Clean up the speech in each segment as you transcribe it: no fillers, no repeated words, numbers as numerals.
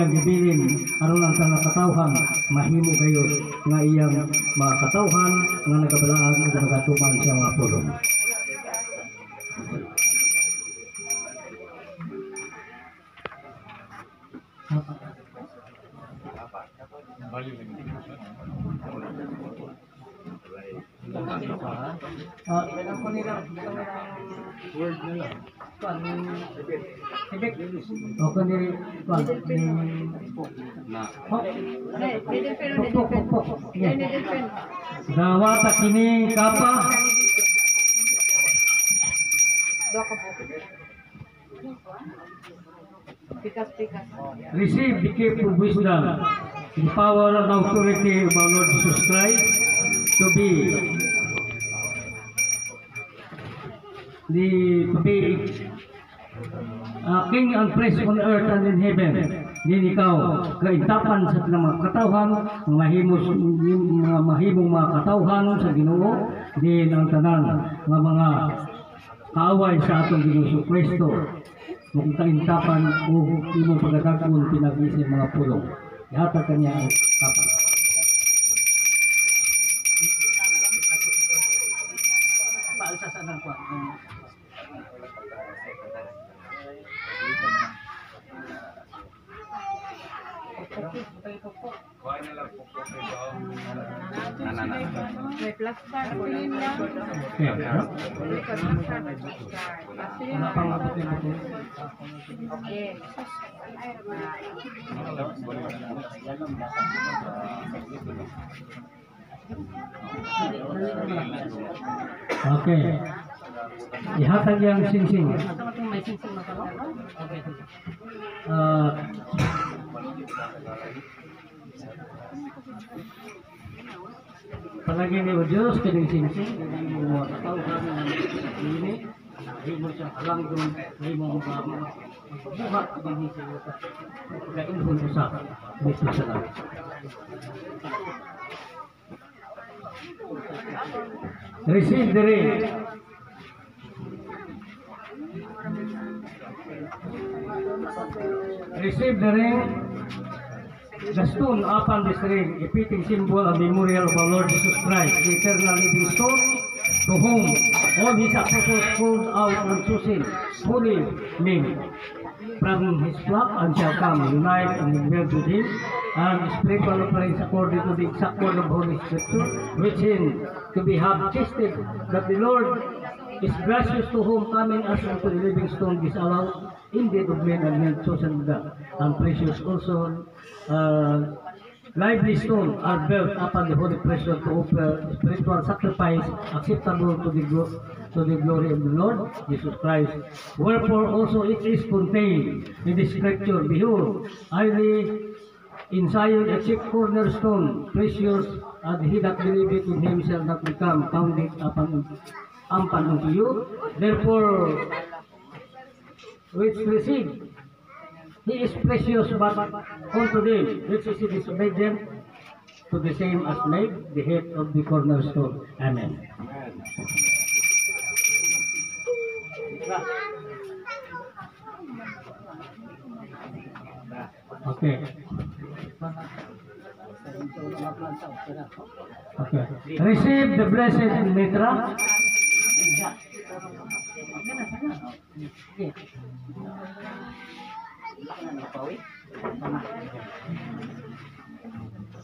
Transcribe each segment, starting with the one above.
iyang gibilin aron ang tanang katawhan mahimo kayo nga iyang mga katawhan nga nagabalaan ug nagatuman siya mga pulong. Word nila. Okay ni Kwan Na. Dawata kini kapa receive the gift of wisdom, the power and authority of our Lord Jesus Christ to be King and priest on earth and in heaven. Din ikaw kaintapan sa mga katawhan, mahimong mga katawhan sa Ginoo, din ang tanan nga mga kaaway sa atong Ginoo Kristo. Kung kaintapan o imong pagkakagul pinag-isip mga pulong. Ihatag kaniya ang tapan. Paalsa sa nang kwa. May plus bar po yun lang. Okay. Okay. Ihatag yang singsing. Palagi ni Diyos kining singsing mo katawhan ini himo siya halang dun himo buhat dinhi siya pagkain kun usa dito sa langit. Receive the ring. Receive the ring. The stone upon this ring, a fitting symbol and memorial of our Lord Jesus Christ, the eternal living stone, to whom all his apostles called out and chosen, holy men from his flock, and shall come, unite and melt with him, and spiritual offerings according to the exact word of Holy Scripture, which in to be have tasted that the Lord is gracious, to whom coming as unto the living stone is allowed indeed of men and men chosen of God, and precious also lively stone are built upon the holy pressure to offer spiritual sacrifice acceptable to the glory of the Lord Jesus Christ. Wherefore also it is contained in the scripture, behold, I lay in Zion a chief cornerstone, precious, and he that believeth in him shall not become founded upon unto you. Therefore, which receive, he is precious, but unto them which is disobedient, to the same as made the head of the cornerstone. Amen. Okay. Okay. Receive the blessed mitra.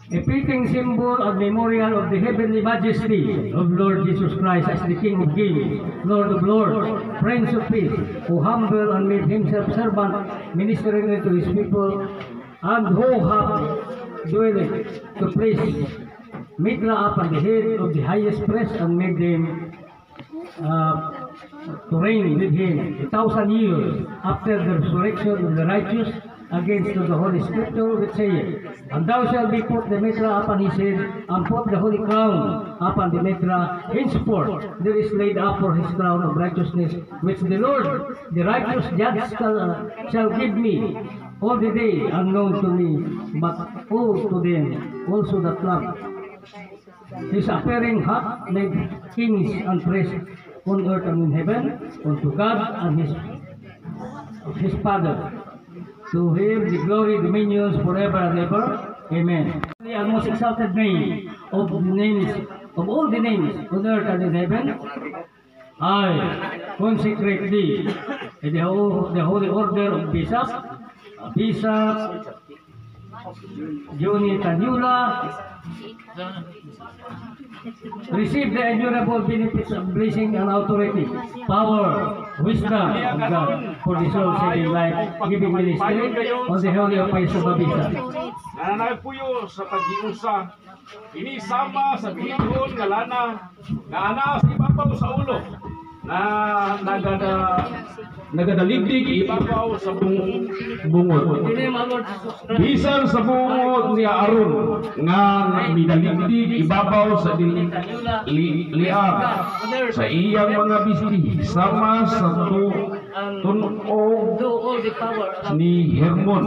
A fitting symbol of memorial of the heavenly majesty of Lord Jesus Christ as the King of Kings, Lord of Lords, Prince of Peace, who humbled and made himself servant, ministering unto his people, and who have dwelled to place mitra upon the head of the highest priest, and made them to reign with him 1,000 years after the resurrection of the righteous, against the Holy Scripture, which saith, and thou shalt be put the mitra upon his head, and put the holy crown upon the mitra. Henceforth there is laid up for his crown of righteousness, which the Lord, the righteous judge, shall give me all the day, unknown to me, but all to them also that love his appearing hath made kings and priests on earth and in heaven, unto God and his Father. To him the glory, dominions forever and ever. Amen. The most exalted name of the names of all the names on earth and in heaven, I consecrate thee in the holy order of Bishop Johnny Tanula. Receive the innumerable benefits of blessing and authority, power, wisdom of God for the soul saving life, giving ministry on the holy office of Abisa. Nananapuyo sa pag-iusa, inisama sa bihon nga lana, nga ana sa ibabaw sa ulo, na nagadaligdig ibabaw sa bungot. Bisan sa bungot ni Aaron nga midaligdig ibabaw sa liar sa iyang mga bisti sama sa tunog ni Hermon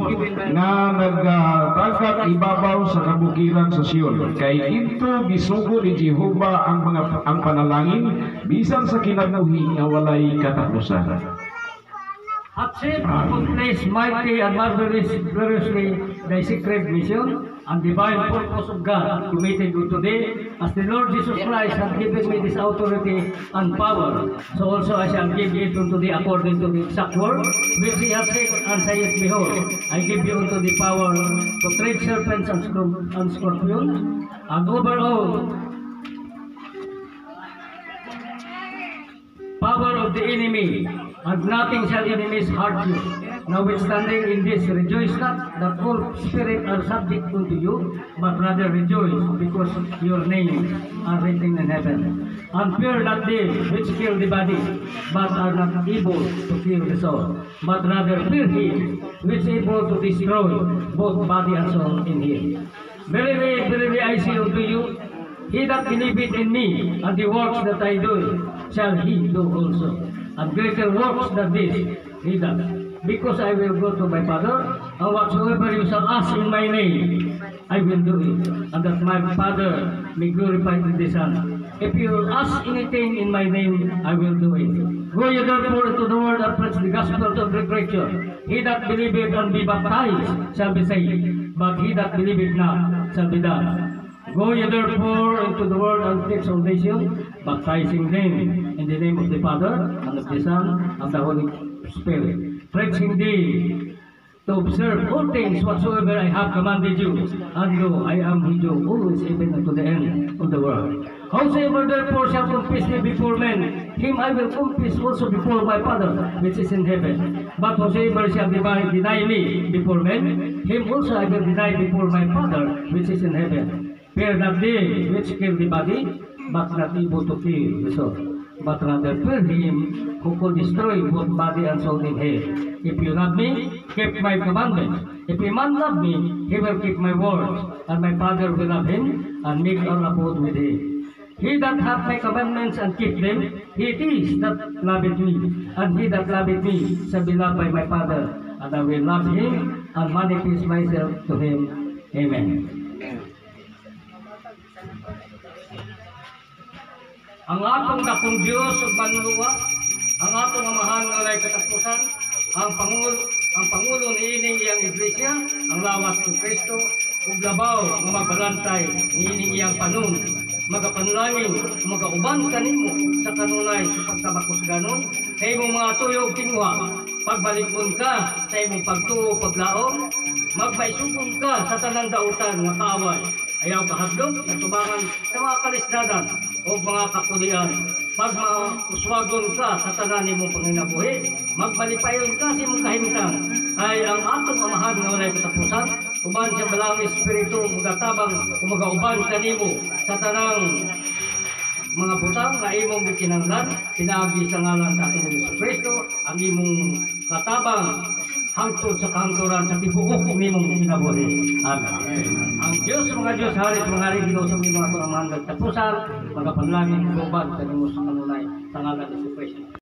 nga nagtagak ibabaw sa kabukiran sa Sion. Kay ito bisugo ni Jehova ang panalangin bisan sa kinabuhi nga walay katapusan. Accept, accomplish mighty and marvelously thy secret mission and divine purpose of God committed to today, as the Lord Jesus Christ has given me this authority and power, so also I shall give it unto thee according to the exact word which he hath said, and saith, Behold, I give you unto the power to tread serpents and scorpions, and over all power of the enemy, and nothing shall enemies hurt you. Notwithstanding in this, rejoice not that all spirits are subject unto you, but rather rejoice, because your names are written in heaven. And fear not them which kill the body, but are not able to kill the soul, but rather fear him which is able to destroy both body and soul in hell. Verily, verily, I say unto you, he that believeth in me, and the works that I do, shall he do also. And greater works than this he does. Because I will go to my Father, and whatsoever you shall ask in my name, I will do it. And that my Father may glorify the Son. If you will ask anything in my name, I will do it. Go ye therefore into the world and preach the gospel to every creature. He that believeth and be baptized shall be saved, but he that believeth not shall be damned. Go ye therefore into the world and teach all nations, baptizing them in the name of the Father, and of the Son, and the Holy Spirit, preaching thee to observe all things whatsoever I have commanded you, and lo, I am with you always, even unto the end of the world. Howsoever therefore shall confess me before men, him I will confess also before my Father which is in heaven. But whosoever shall deny me before men, him also I will deny before my Father which is in heaven. Fear not them which kill the body, but not able to kill the soul, but rather fear him who could destroy both body and soul in hell. If you love me, keep my commandments. If a man love me, he will keep my words, and my Father will love him, and make our abode with him. He that hath my commandments and keep them, he it is that loveth me, and he that loveth me shall be loved by my Father, and I will love him, and manifest myself to him. Amen. Ang atong dakong Diyos ug manluwa, ang atong amahan nga walay katapusan, ang pangulo niining iyang iglesia, ang lawas ni Kristo, ug labaw nga magbalantay niining iyang panon, magapanlangin, magauban kanimo sa kanunay sa pagtabakos ganon, sa imong mga tuyog tingwa, pagbalikon ka sa imong pagtuo paglaom, magmaisugong ka sa tanang dautan nga kaaway, ayaw kahadlok sa tubangan sa mga kalisdadan o mga kapulian. Pagmauswagon ka sa tanan nimong panginabuhi, magbalipayon ka sa imong kahimtang, ay ang atong amahan nga walay katapusan, uban sa balang espiritu magatabang o magauban kanimo sa tanang mga butang na imong gikinahanglan, pinaagi sa ngalan sa ating Hesus Kristo, ang imong katabang hangtod sa kahangturan sa tibuok nimong kinabuhi. Amen. Ang Diyos, mga Diyos, harit mga harit, Ginoo sa mga ito ang mga nagtapusan, mga panlangin, gubat, kanimo sa kanunay, sa ngalan ng Hesus Kristo.